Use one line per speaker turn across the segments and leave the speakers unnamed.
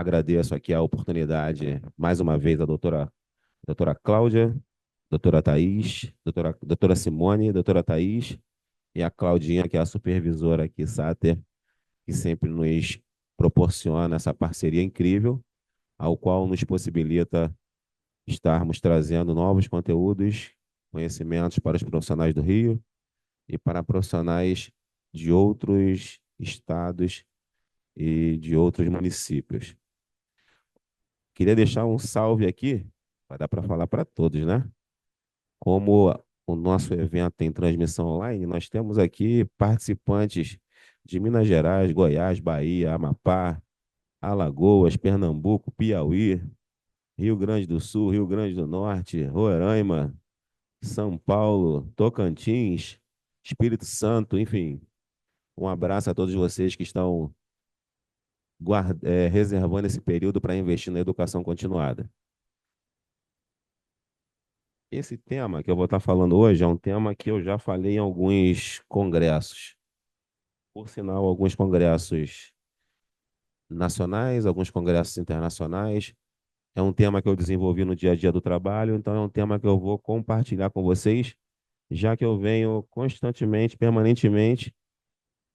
Agradeço aqui a oportunidade, mais uma vez, a doutora Cláudia, doutora Thaís, doutora Simone, doutora Thaís e a Claudinha, que é a supervisora aqui, Sáter, que sempre nos proporciona essa parceria incrível, ao qual nos possibilita estarmos trazendo novos conteúdos, conhecimentos para os profissionais do Rio e para profissionais de outros estados e de outros municípios. Queria deixar um salve aqui, vai dar para falar para todos, né? Como o nosso evento tem transmissão online, nós temos aqui participantes de Minas Gerais, Goiás, Bahia, Amapá, Alagoas, Pernambuco, Piauí, Rio Grande do Sul, Rio Grande do Norte, Roraima, São Paulo, Tocantins, Espírito Santo, enfim. Um abraço a todos vocês que estão reservando esse período para investir na educação continuada. Esse tema que eu vou estar falando hoje é um tema que eu já falei em alguns congressos. Por sinal, alguns congressos nacionais, alguns congressos internacionais. É um tema que eu desenvolvi no dia a dia do trabalho, então é um tema que eu vou compartilhar com vocês, já que eu venho constantemente, permanentemente,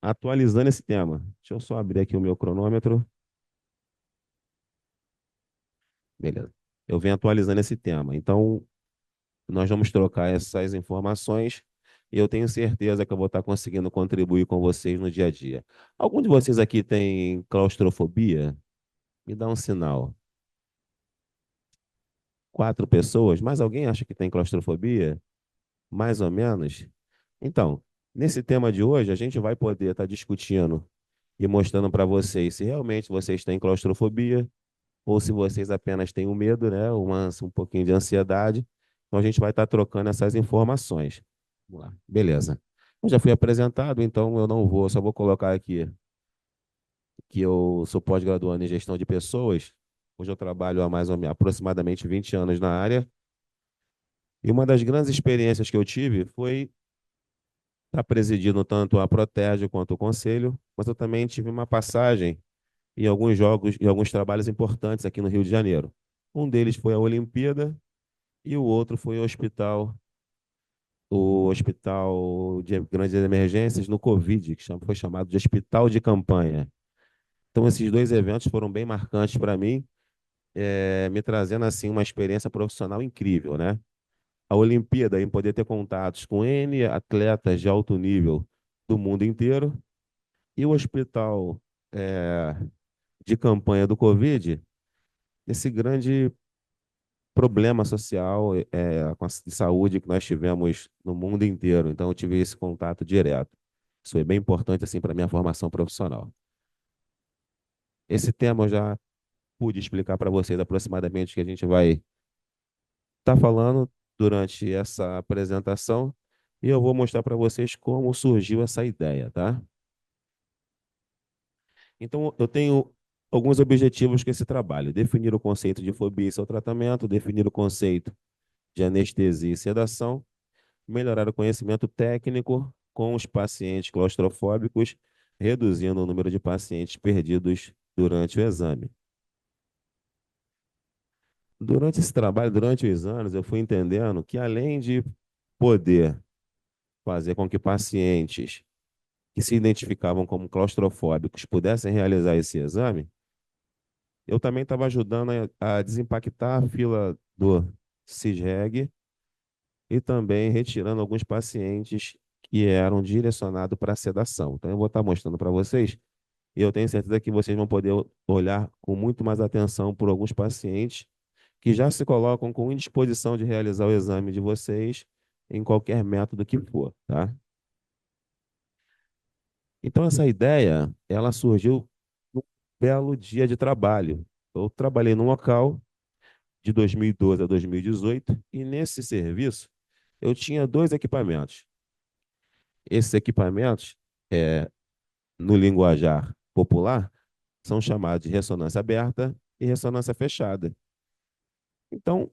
atualizando esse tema. Deixa eu só abrir aqui o meu cronômetro. Beleza. Eu venho atualizando esse tema. Então, nós vamos trocar essas informações e eu tenho certeza que eu vou estar conseguindo contribuir com vocês no dia a dia. Algum de vocês aqui tem claustrofobia? Me dá um sinal. 4 pessoas? Mais alguém acha que tem claustrofobia? Mais ou menos? Então, nesse tema de hoje, a gente vai poder estar discutindo e mostrando para vocês se realmente vocês têm claustrofobia ou se vocês apenas têm um medo, né? Um pouquinho de ansiedade. Então, a gente vai estar trocando essas informações. Vamos lá. Beleza. Eu já fui apresentado, então eu não vou, só vou colocar aqui que eu sou pós-graduando em gestão de pessoas. Hoje eu trabalho há mais ou menos aproximadamente 20 anos na área. E uma das grandes experiências que eu tive foi estar presidindo tanto a Protege quanto o Conselho, mas eu também tive uma passagem em alguns jogos e alguns trabalhos importantes aqui no Rio de Janeiro. Um deles foi a Olimpíada e o outro foi o hospital de grandes emergências no Covid, que foi chamado de Hospital de Campanha. Então, esses dois eventos foram bem marcantes para mim, me trazendo assim uma experiência profissional incrível, né? A Olimpíada, em poder ter contatos com N atletas de alto nível do mundo inteiro, e o hospital é, de campanha do Covid, esse grande problema social de saúde que nós tivemos no mundo inteiro. Então, eu tive esse contato direto. Isso foi bem importante assim para a minha formação profissional. Esse tema eu já pude explicar para vocês aproximadamente o que a gente vai estar falando durante essa apresentação e eu vou mostrar para vocês como surgiu essa ideia, tá? Então, eu tenho alguns objetivos com esse trabalho: definir o conceito de fobia e seu tratamento, definir o conceito de anestesia e sedação, melhorar o conhecimento técnico com os pacientes claustrofóbicos, reduzindo o número de pacientes perdidos durante o exame. Durante esse trabalho, durante os anos, eu fui entendendo que além de poder fazer com que pacientes que se identificavam como claustrofóbicos pudessem realizar esse exame, eu também estava ajudando a desempactar a fila do CISREG e também retirando alguns pacientes que eram direcionados para sedação. Então, eu vou estar mostrando para vocês e eu tenho certeza que vocês vão poder olhar com muito mais atenção por alguns pacientes que já se colocam com indisposição de realizar o exame de vocês em qualquer método que for, tá? Então, essa ideia, ela surgiu num belo dia de trabalho. Eu trabalhei num local de 2012 a 2018 e nesse serviço eu tinha dois equipamentos. Esses equipamentos, é, no linguajar popular, são chamados de ressonância aberta e ressonância fechada. Então,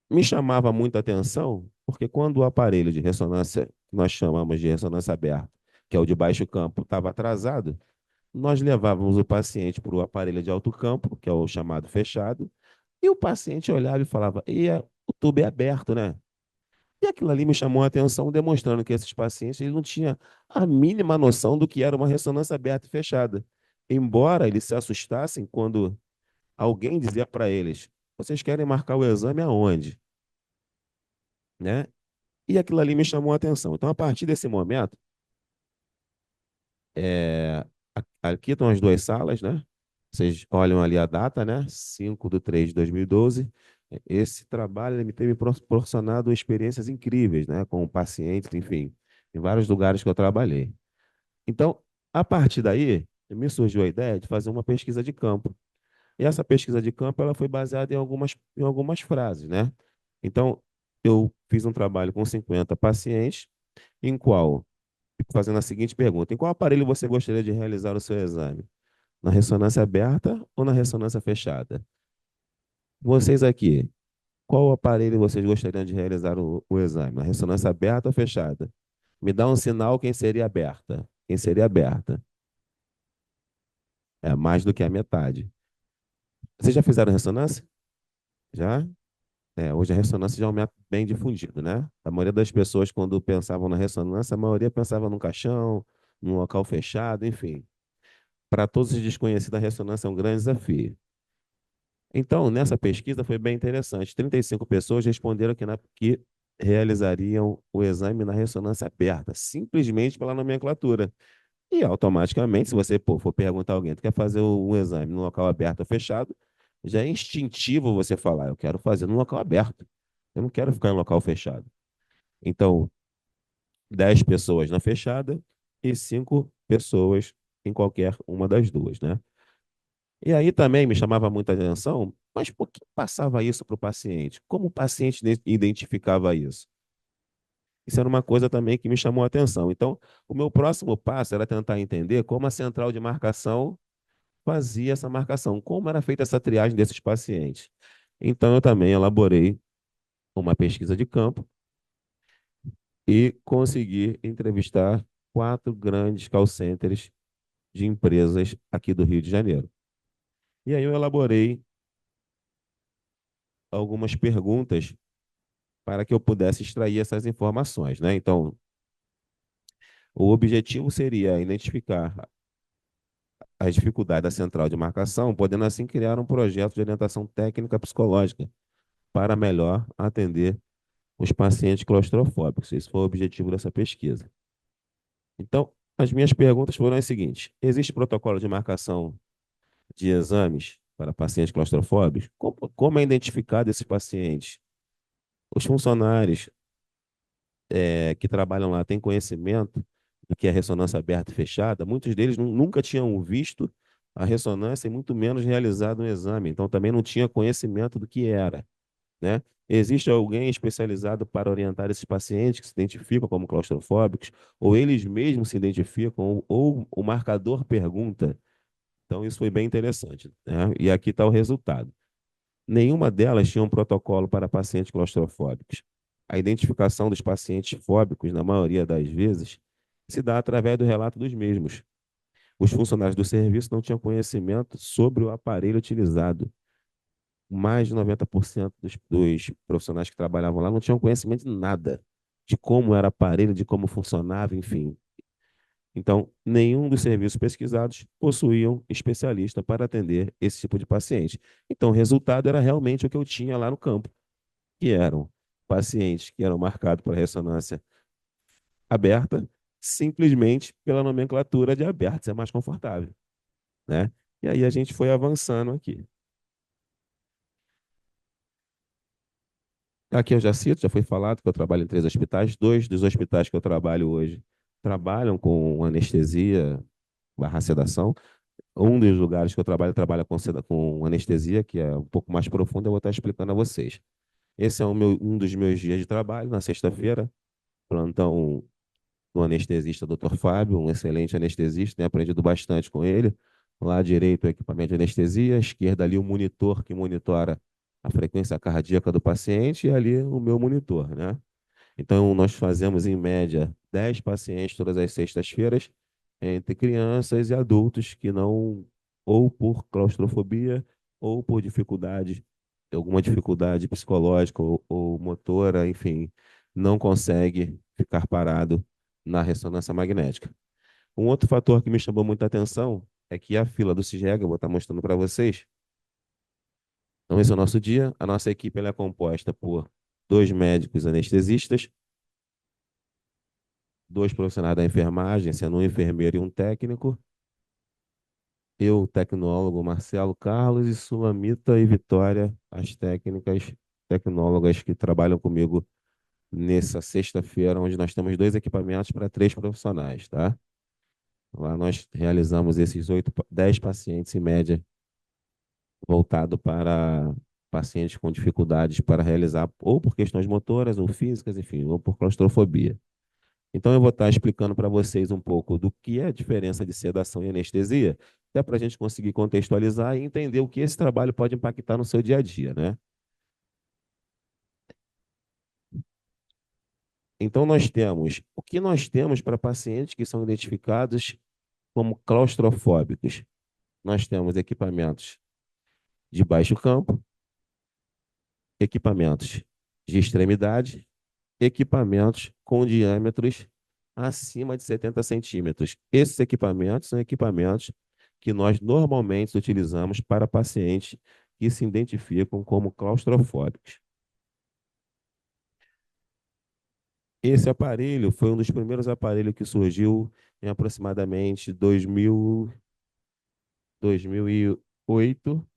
me chamava muita atenção, porque quando o aparelho de ressonância, que nós chamamos de ressonância aberta, que é o de baixo campo, estava atrasado, nós levávamos o paciente para o aparelho de alto campo, que é o chamado fechado, e o paciente olhava e falava: o tubo é aberto, né? E aquilo ali me chamou a atenção, demonstrando que esses pacientes eles não tinham a mínima noção do que era uma ressonância aberta e fechada. Embora eles se assustassem quando alguém dizia para eles: vocês querem marcar o exame aonde? Né? E aquilo ali me chamou a atenção. Então, a partir desse momento, é, aqui estão as duas salas, né? Vocês olham ali a data, né? 5/3/2012. Esse trabalho ele me teve proporcionado experiências incríveis, né? Com pacientes, enfim, em vários lugares que eu trabalhei. Então, a partir daí, me surgiu a ideia de fazer uma pesquisa de campo. E essa pesquisa de campo ela foi baseada em algumas frases, né? Então, eu fiz um trabalho com 50 pacientes, em qual, fazendo a seguinte pergunta: em qual aparelho você gostaria de realizar o seu exame? Na ressonância aberta ou na ressonância fechada? Vocês aqui, qual aparelho vocês gostariam de realizar o exame? Na ressonância aberta ou fechada? Me dá um sinal quem seria aberta. Quem seria aberta? É mais do que a metade. Vocês já fizeram ressonância? Já? Hoje a ressonância já é um método bem difundido, né? A maioria das pessoas, quando pensavam na ressonância, a maioria pensava num caixão, num local fechado, enfim. Para todos os desconhecidos, a ressonância é um grande desafio. Então, nessa pesquisa foi bem interessante. 35 pessoas responderam que realizariam o exame na ressonância aberta, simplesmente pela nomenclatura. E automaticamente, se você for perguntar a alguém, tu quer fazer um exame no local aberto ou fechado, já é instintivo você falar: eu quero fazer no local aberto. Eu não quero ficar em local fechado. Então, 10 pessoas na fechada e 5 pessoas em qualquer uma das duas, né? E aí também me chamava muita atenção, mas por que passava isso para o paciente? Como o paciente identificava isso? Isso era uma coisa também que me chamou a atenção. Então, o meu próximo passo era tentar entender como a central de marcação fazia essa marcação, como era feita essa triagem desses pacientes. Então, eu também elaborei uma pesquisa de campo e consegui entrevistar 4 grandes call centers de empresas aqui do Rio de Janeiro. E aí eu elaborei algumas perguntas para que eu pudesse extrair essas informações, né? Então, o objetivo seria identificar as dificuldades da central de marcação, podendo assim criar um projeto de orientação técnica psicológica para melhor atender os pacientes claustrofóbicos. Esse foi o objetivo dessa pesquisa. Então, as minhas perguntas foram as seguintes: existe protocolo de marcação de exames para pacientes claustrofóbicos? Como é identificado esses pacientes? Os funcionários que trabalham lá têm conhecimento do que é ressonância aberta e fechada? Muitos deles nunca tinham visto a ressonância e muito menos realizado um exame, então também não tinha conhecimento do que era, né? Existe alguém especializado para orientar esses pacientes que se identificam como claustrofóbicos, ou eles mesmos se identificam, ou o marcador pergunta. Então, isso foi bem interessante, né? E aqui está o resultado. Nenhuma delas tinha um protocolo para pacientes claustrofóbicos. A identificação dos pacientes fóbicos, na maioria das vezes, se dá através do relato dos mesmos. Os funcionários do serviço não tinham conhecimento sobre o aparelho utilizado. Mais de 90% dos profissionais que trabalhavam lá não tinham conhecimento de nada, de como era o aparelho, de como funcionava, enfim. Então, nenhum dos serviços pesquisados possuíam especialista para atender esse tipo de paciente. Então, o resultado era realmente o que eu tinha lá no campo, que eram pacientes que eram marcados para ressonância aberta, simplesmente pela nomenclatura de aberto, é mais confortável, né? E aí a gente foi avançando aqui. Aqui eu já cito, já foi falado que eu trabalho em 3 hospitais. 2 dos hospitais que eu trabalho hoje trabalham com anestesia barra sedação. Um dos lugares que eu trabalho trabalha com anestesia, que é um pouco mais profundo, eu vou estar explicando a vocês. Esse é um dos meus dias de trabalho, na sexta-feira, plantão do anestesista Dr. Fábio, um excelente anestesista, tenho aprendido bastante com ele. Lá direito o equipamento de anestesia, à esquerda ali o monitor que monitora a frequência cardíaca do paciente e ali o meu monitor, né? Então, nós fazemos em média 10 pacientes todas as sextas-feiras entre crianças e adultos que não, ou por claustrofobia, ou por dificuldade, alguma dificuldade psicológica ou motora, enfim, não consegue ficar parado na ressonância magnética. Um outro fator que me chamou muita atenção é que a fila do CIGEG, eu vou estar mostrando para vocês. Então, esse é o nosso dia. A nossa equipe ela é composta por dois médicos anestesistas, dois profissionais da enfermagem, sendo um enfermeiro e um técnico, eu, tecnólogo Marcelo Carlos e Sulamita e Vitória, as técnicas tecnólogas que trabalham comigo nessa sexta-feira, onde nós temos dois equipamentos para três profissionais, tá? Lá nós realizamos esses 10 pacientes em média, voltado para pacientes com dificuldades para realizar, ou por questões motoras, ou físicas, enfim, ou por claustrofobia. Então, eu vou estar explicando para vocês um pouco do que é a diferença de sedação e anestesia, até para a gente conseguir contextualizar e entender o que esse trabalho pode impactar no seu dia a dia, né? Então, o que nós temos para pacientes que são identificados como claustrofóbicos? Nós temos equipamentos de baixo campo, equipamentos de extremidade, equipamentos com diâmetros acima de 70 centímetros. Esses equipamentos são equipamentos que nós normalmente utilizamos para pacientes que se identificam como claustrofóbicos. Esse aparelho foi um dos primeiros aparelhos que surgiu em aproximadamente 2008.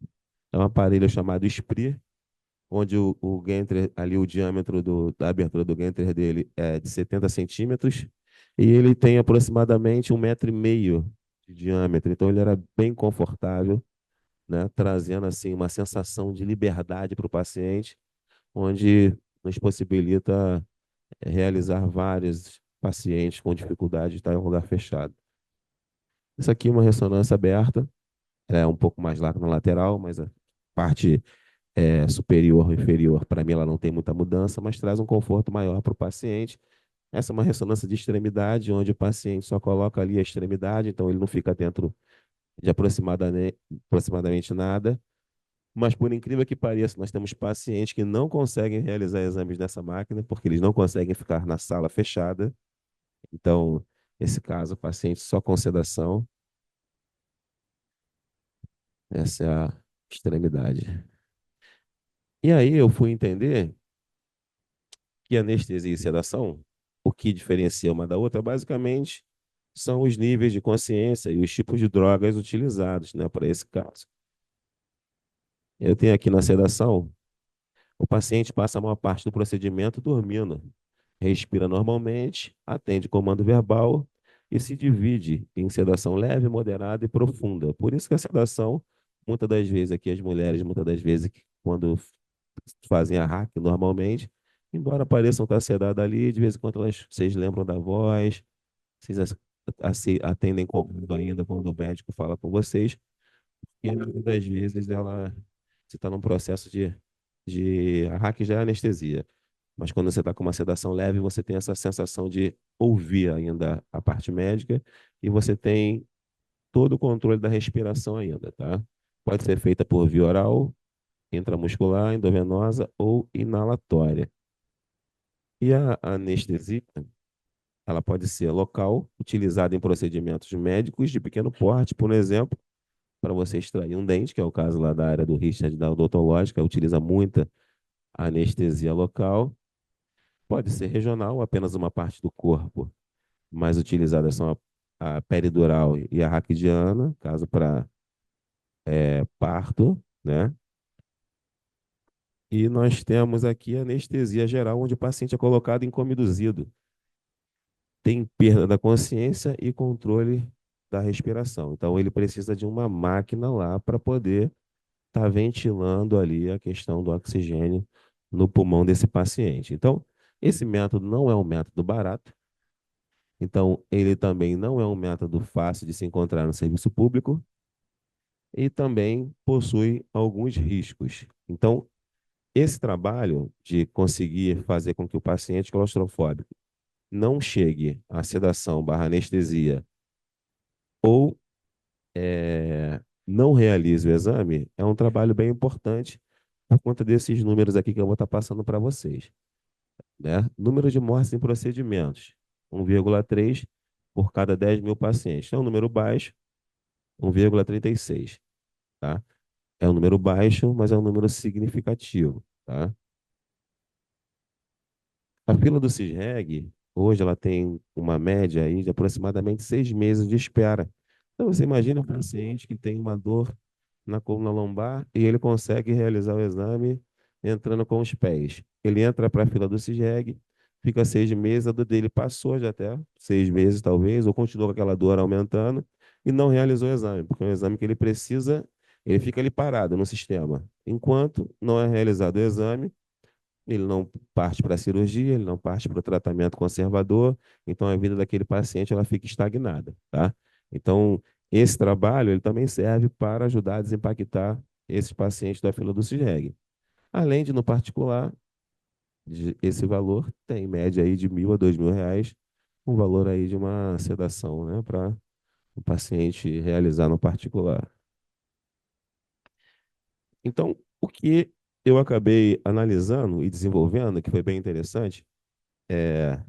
É um aparelho chamado SPRI, onde o gantry, ali o diâmetro da abertura do gantry dele é de 70 centímetros e ele tem aproximadamente 1,5 metros de diâmetro. Então ele era bem confortável, né? Trazendo assim uma sensação de liberdade para o paciente, onde nos possibilita realizar vários pacientes com dificuldade de estar em um lugar fechado. Isso aqui é uma ressonância aberta, é um pouco mais larga na lateral, mas a parte superior ou inferior, para mim ela não tem muita mudança, mas traz um conforto maior para o paciente. Essa é uma ressonância de extremidade, onde o paciente só coloca ali a extremidade, então ele não fica dentro de aproximadamente nada. Mas por incrível que pareça, nós temos pacientes que não conseguem realizar exames nessa máquina, porque eles não conseguem ficar na sala fechada. Então, nesse caso, o paciente só com sedação, essa é a extremidade. E aí eu fui entender que anestesia e sedação, o que diferencia uma da outra, basicamente, são os níveis de consciência e os tipos de drogas utilizados, né, para esse caso. Eu tenho aqui na sedação, o paciente passa a maior parte do procedimento dormindo, respira normalmente, atende comando verbal e se divide em sedação leve, moderada e profunda. Por isso que a sedação, muitas das vezes aqui as mulheres, muitas das vezes quando fazem a hack normalmente, embora pareçam estar sedadas ali, de vez em quando vocês lembram da voz, vocês atendem comando ainda quando o médico fala com vocês, e muitas das vezes ela você está num processo de a hack já é anestesia. Mas quando você está com uma sedação leve, você tem essa sensação de ouvir ainda a parte médica e você tem todo o controle da respiração ainda, tá? Pode ser feita por via oral, intramuscular, endovenosa ou inalatória. E a anestesia, ela pode ser local, utilizada em procedimentos médicos de pequeno porte, por exemplo, para você extrair um dente, que é o caso lá da área do Richard, da odontológica, utiliza muita anestesia local. Pode ser regional, apenas uma parte do corpo. Mais utilizadas são a peridural e a raquidiana, caso para parto, né? E nós temos aqui a anestesia geral, onde o paciente é colocado em comiduzido. Tem perda da consciência e controle da respiração. Então, ele precisa de uma máquina lá para poder estar ventilando ali a questão do oxigênio no pulmão desse paciente. Então, esse método não é um método barato. Então, ele também não é um método fácil de se encontrar no serviço público e também possui alguns riscos. Então, esse trabalho de conseguir fazer com que o paciente claustrofóbico não chegue à sedação barra anestesia ou não realize o exame, é um trabalho bem importante por conta desses números aqui que eu vou estar passando para vocês, né? Número de mortes em procedimentos, 1,3 por cada 10 mil pacientes. É um número baixo, 1,36, tá? É um número baixo, mas é um número significativo, tá? A fila do CISREG, hoje ela tem uma média aí de aproximadamente 6 meses de espera. Então, você imagina um paciente que tem uma dor na coluna lombar e ele consegue realizar o exame entrando com os pés. Ele entra para a fila do CISREG, fica 6 meses, a dor dele passou já até 6 meses talvez, ou continua com aquela dor aumentando e não realizou o exame, porque é um exame que ele precisa, ele fica ali parado no sistema. Enquanto não é realizado o exame, ele não parte para a cirurgia, ele não parte para o tratamento conservador, então a vida daquele paciente ela fica estagnada, tá? Então, esse trabalho ele também serve para ajudar a desimpactar esses pacientes da fila do CISREG. Além de, no particular, esse valor tem em média aí de 1.000 a 2.000 reais, um valor aí de uma sedação, né, para o paciente realizar no particular. Então, o que eu acabei analisando e desenvolvendo, que foi bem interessante, é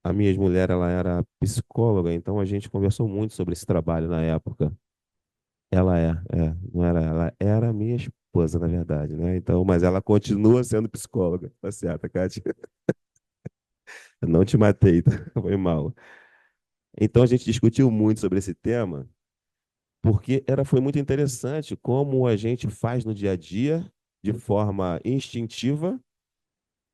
a minha ex-mulher, ela era psicóloga, então a gente conversou muito sobre esse trabalho na época. Não era, ela era minha esposa, na verdade, né? Então, mas ela continua sendo psicóloga, tá certo, Kátia? Eu não te matei, tá? Foi mal. Então a gente discutiu muito sobre esse tema, porque foi muito interessante como a gente faz no dia a dia, de forma instintiva,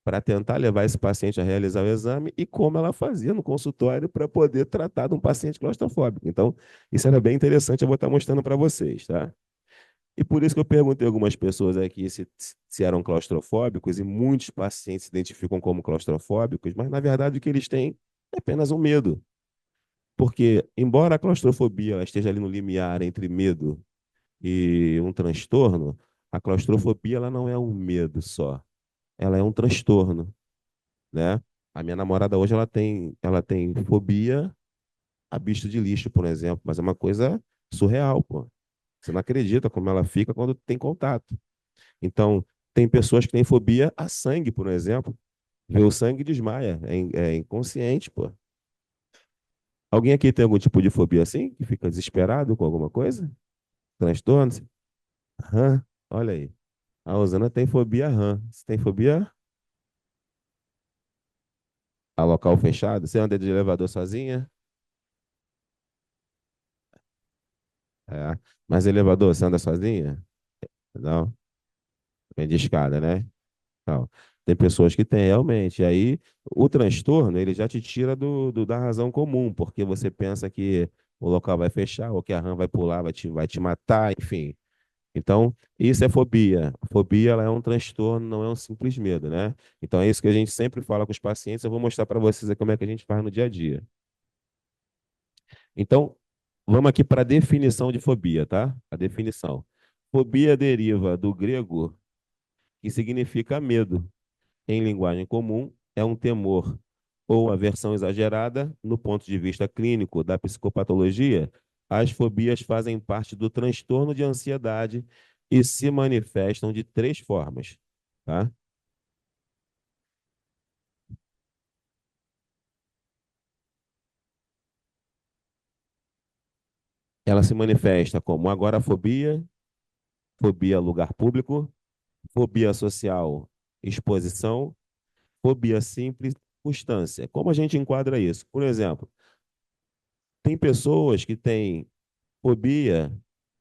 para tentar levar esse paciente a realizar o exame e como ela fazia no consultório para poder tratar de um paciente claustrofóbico. Então, isso era bem interessante, eu vou estar mostrando para vocês, tá? E por isso que eu perguntei a algumas pessoas aqui se eram claustrofóbicos e muitos pacientes se identificam como claustrofóbicos, mas na verdade o que eles têm é apenas um medo. Porque, embora a claustrofobia ela esteja ali no limiar entre medo e um transtorno, a claustrofobia ela não é um medo só, ela é um transtorno, né? A minha namorada hoje ela tem fobia a bicho de lixo, por exemplo, mas é uma coisa surreal, pô. Você não acredita como ela fica quando tem contato. Então, tem pessoas que têm fobia a sangue, por exemplo. Vê o sangue e desmaia, é inconsciente, pô. Alguém aqui tem algum tipo de fobia assim, que fica desesperado com alguma coisa? Transtorno? Rã? Olha aí. A Rosana tem fobia a rã. Você tem fobia a local fechado? Você anda de elevador sozinha? É. Mas elevador, você anda sozinha? Não? Vem de escada, né? Não. Tem pessoas que têm realmente. E aí, o transtorno, ele já te tira da razão comum, porque você pensa que o local vai fechar, ou que a rã vai pular, vai te matar, enfim. Então, isso é fobia. A fobia, ela é um transtorno, não é um simples medo, né? Então, é isso que a gente sempre fala com os pacientes. Eu vou mostrar para vocês aqui como é que a gente faz no dia a dia. Então, vamos aqui para a definição de fobia, tá? A definição. Fobia deriva do grego, que significa medo. Em linguagem comum, é um temor ou aversão exagerada. No ponto de vista clínico da psicopatologia, as fobias fazem parte do transtorno de ansiedade e se manifestam de três formas, tá? Ela se manifesta como agorafobia, fobia a lugar público, fobia social, exposição, fobia simples, constância. Como a gente enquadra isso? Por exemplo, tem pessoas que têm fobia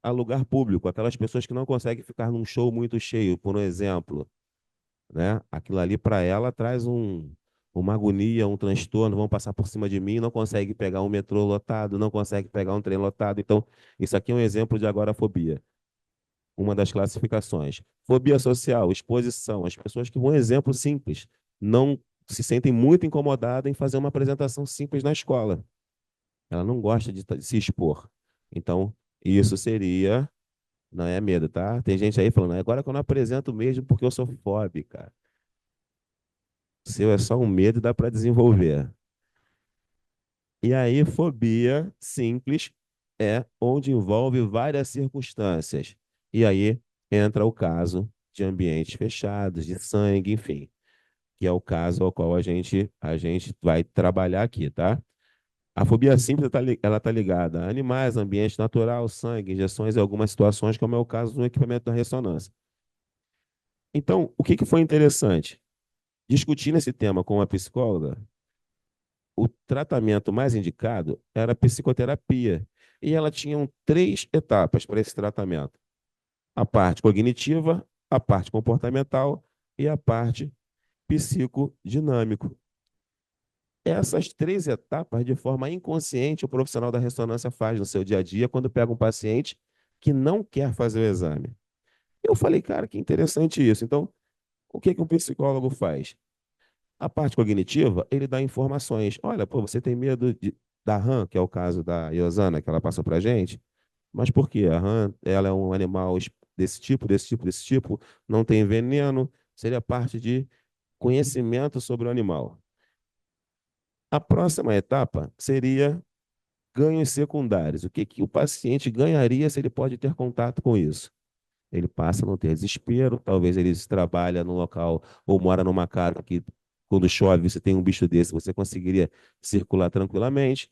a lugar público, aquelas pessoas que não conseguem ficar num show muito cheio, por um exemplo, né? Aquilo ali para ela traz uma agonia, um transtorno, vão passar por cima de mim, não consegue pegar um metrô lotado, não consegue pegar um trem lotado. Então, isso aqui é um exemplo de agorafobia, uma das classificações. Fobia social, exposição, as pessoas que, um exemplo simples, não se sentem muito incomodadas em fazer uma apresentação simples na escola. Ela não gosta de se expor. Então, isso seria, não é medo, tá? Tem gente aí falando, agora que eu não apresento mesmo porque eu sou fóbica. O seu é só um medo e dá para desenvolver. E aí, fobia simples é onde envolve várias circunstâncias. E aí entra o caso de ambientes fechados, de sangue, enfim, que é o caso ao qual a gente vai trabalhar aqui, tá? A fobia simples ela tá ligada a animais, ambiente natural, sangue, injeções e algumas situações, como é o caso do equipamento da ressonância. Então, o que que foi interessante? Discutindo esse tema com uma psicóloga, o tratamento mais indicado era a psicoterapia. E ela tinha três etapas para esse tratamento: a parte cognitiva, a parte comportamental e a parte psicodinâmico. Essas três etapas, de forma inconsciente, o profissional da ressonância faz no seu dia a dia quando pega um paciente que não quer fazer o exame. Eu falei, cara, que interessante isso. Então, o que que um psicólogo faz? A parte cognitiva, ele dá informações. Olha, pô, você tem medo da rã, que é o caso da Iosana, que ela passou para a gente. Mas por quê? A rã, ela é um animal desse tipo, desse tipo, desse tipo, não tem veneno, seria parte de conhecimento sobre o animal. A próxima etapa seria ganhos secundários. O que que o paciente ganharia se ele pode ter contato com isso? Ele passa a não ter desespero, talvez ele trabalha num local ou mora numa casa que quando chove você tem um bicho desse, você conseguiria circular tranquilamente.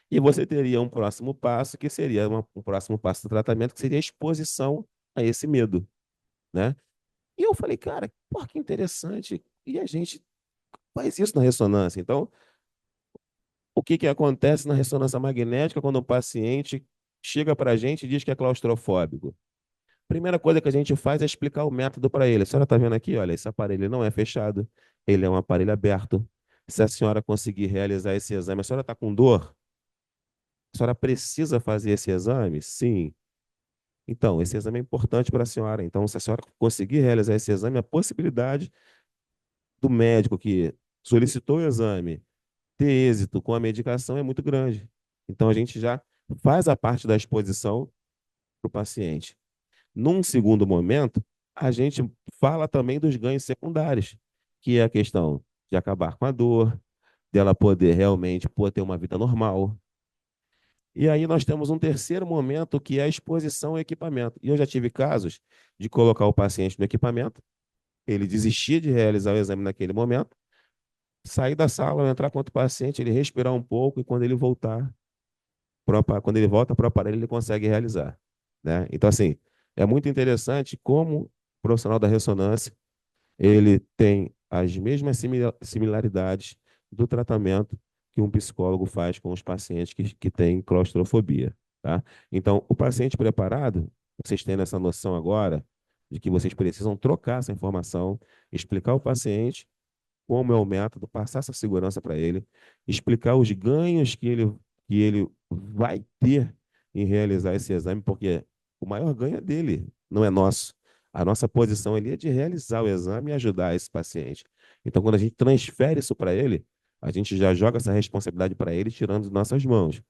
E você teria um próximo passo, que seria um próximo passo do tratamento, que seria a exposição a esse medo, né? E eu falei, cara, pô, que interessante. E a gente faz isso na ressonância. Então, o que que acontece na ressonância magnética quando o paciente chega para a gente e diz que é claustrofóbico? Primeira coisa que a gente faz é explicar o método para ele. A senhora está vendo aqui? Olha, esse aparelho não é fechado, ele é um aparelho aberto. Se a senhora conseguir realizar esse exame, a senhora está com dor? A senhora precisa fazer esse exame? Sim. Então, esse exame é importante para a senhora. Então, se a senhora conseguir realizar esse exame, a possibilidade do médico que solicitou o exame ter êxito com a medicação é muito grande. Então, a gente já faz a parte da exposição para o paciente. Num segundo momento, a gente fala também dos ganhos secundários, que é a questão de acabar com a dor, dela poder realmente ter uma vida normal. E aí nós temos um terceiro momento, que é a exposição ao equipamento. E eu já tive casos de colocar o paciente no equipamento, ele desistir de realizar o exame naquele momento, sair da sala, entrar com outro paciente, ele respirar um pouco e quando ele volta para o aparelho, ele consegue realizar, né? Então, assim, é muito interessante como o profissional da ressonância ele tem as mesmas similaridades do tratamento que um psicólogo faz com os pacientes que têm claustrofobia, tá? Então, o paciente preparado, vocês têm essa noção agora de que vocês precisam trocar essa informação, explicar ao paciente como é o método, passar essa segurança para ele, explicar os ganhos que ele vai ter em realizar esse exame, porque o maior ganho é dele, não é nosso. A nossa posição ali é de realizar o exame e ajudar esse paciente. Então, quando a gente transfere isso para ele, a gente já joga essa responsabilidade para ele, tirando de nossas mãos.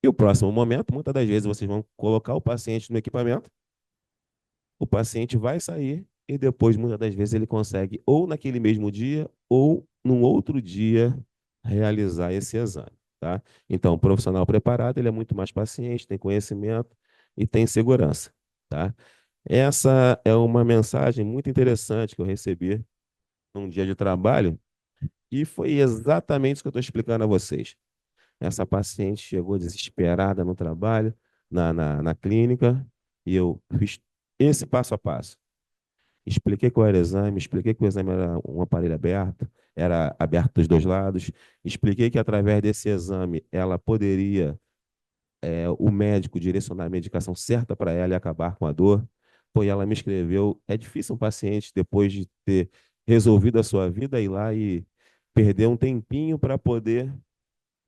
E o próximo momento, muitas das vezes, vocês vão colocar o paciente no equipamento, o paciente vai sair e depois, muitas das vezes, ele consegue, ou naquele mesmo dia, ou num outro dia, realizar esse exame, tá? Então, o profissional preparado, ele é muito mais paciente, tem conhecimento e tem segurança, tá? Essa é uma mensagem muito interessante que eu recebi num dia de trabalho e foi exatamente isso que eu estou explicando a vocês. Essa paciente chegou desesperada no trabalho, na clínica, e eu fiz esse passo a passo. Expliquei qual era o exame, expliquei que o exame era um aparelho aberto, era aberto dos dois lados. Expliquei que através desse exame ela poderia, o médico direcionar a medicação certa para ela e acabar com a dor. Pô, e ela me escreveu, é difícil um paciente, depois de ter resolvido a sua vida, ir lá e perder um tempinho para poder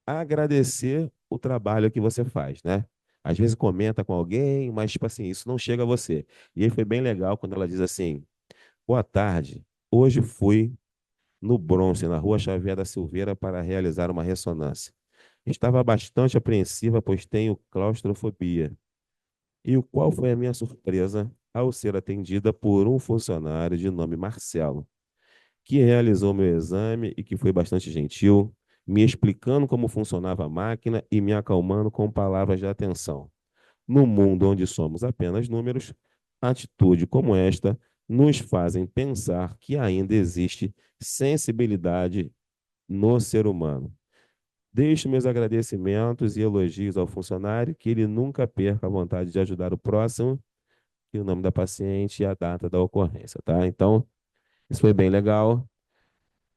agradecer o trabalho que você faz, né? Às vezes comenta com alguém, mas, tipo assim, isso não chega a você. E aí foi bem legal quando ela diz assim: boa tarde. Hoje fui no Bronx, na Rua Xavier da Silveira, para realizar uma ressonância. Estava bastante apreensiva, pois tenho claustrofobia. E qual foi a minha surpresa ao ser atendida por um funcionário de nome Marcelo, que realizou meu exame e que foi bastante gentil, me explicando como funcionava a máquina e me acalmando com palavras de atenção. No mundo onde somos apenas números, atitude como esta nos fazem pensar que ainda existe sensibilidade no ser humano. Deixo meus agradecimentos e elogios ao funcionário, que ele nunca perca a vontade de ajudar o próximo, e o nome da paciente e a data da ocorrência, tá? Então, isso foi bem legal.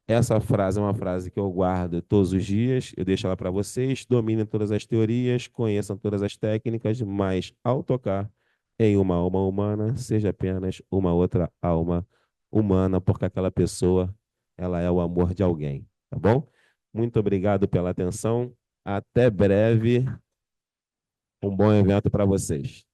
Essa frase é uma frase que eu guardo todos os dias, eu deixo ela para vocês. Dominem todas as teorias, conheçam todas as técnicas, mas ao tocar em uma alma humana, seja apenas uma outra alma humana, porque aquela pessoa, ela é o amor de alguém, tá bom? Muito obrigado pela atenção. Até breve. Um bom evento para vocês.